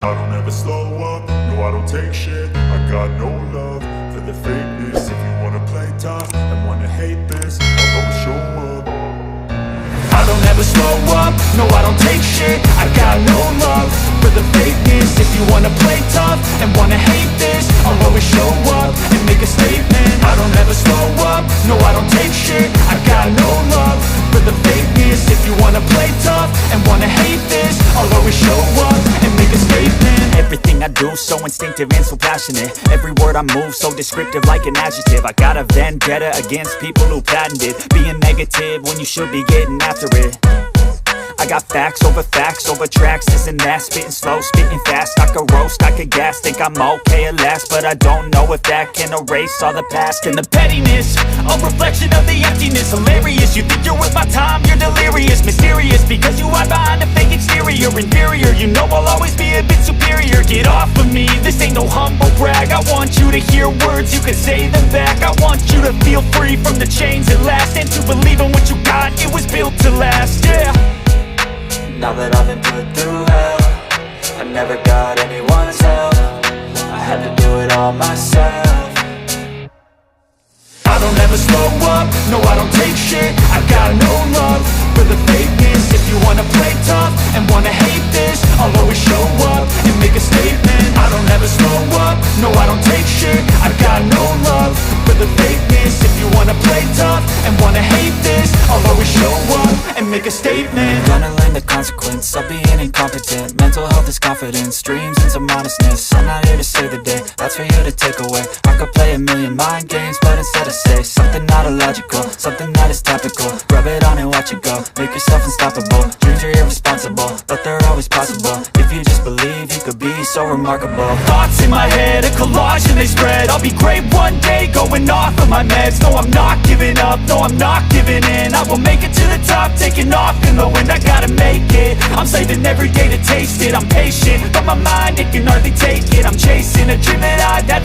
I don't ever slow up, no I don't take shit. I got no love for the fakeness. If you wanna play tough and wanna hate this, I'll always show up. I don't ever slow up, no I don't take shit. I got no love for the fakeness. If you wanna play tough and wanna hate this, I'll always show up and make a statement. I don't ever slow up, no I don't take shit. I got no love for the fakeness. If you wanna play tough and wanna hate this, I'll always show up and make a statement. Everything I do so instinctive and so passionate. Every word I move so descriptive like an adjective. I got a vendetta against people who patented being negative when you should be getting after it. I got facts over tracks, this and that. Spitting slow, spitting fast, I could roast, I could gas. Think I'm okay at last, but I don't know if that can erase all the past. And the pettiness, a reflection of the emptiness. Hilarious, you think you're worth my time, you're delirious. Mysterious, because you hide behind a fake exterior. Inferior, you know I'll always be a bit superior. Get off of me, this ain't no humble brag. I want you to hear words, you can say them back. I want you to feel free from the chains at last, and to believe in what you got, it was built to last, yeah. Now that I've been put through hell, I never got anyone's help. I had to do it all myself. I don't ever slow up, no I don't take shit. I got no love for the fakeness. If you wanna play tough and wanna hate this, I'll always show up and make a statement. I don't ever slow up, no I don't take shit. I got no love for the fakeness. If you wanna play tough and wanna hate this, I'll always show up and make a statement. Gonna learn the consequence of being incompetent. Mental health is confidence, dreams and some honestness. I'm not here to save the day, that's for you to take away. I could play a million mind games, but instead I say something not illogical, something that is topical. Rub it on and watch it go, make yourself unstoppable. Dreams are irresponsible, but they're always possible. If you just believe, you could be so remarkable. Thoughts in my head, a collage and they spread. I'll be great one day, going off of my meds. No, I'm not giving up, no, I'm not giving in. I will make it to the top, taking off in the wind. I gotta make it, I'm saving every day to taste it. I'm patient, but my mind, it can hardly take it. I'm chasing a dream that I've had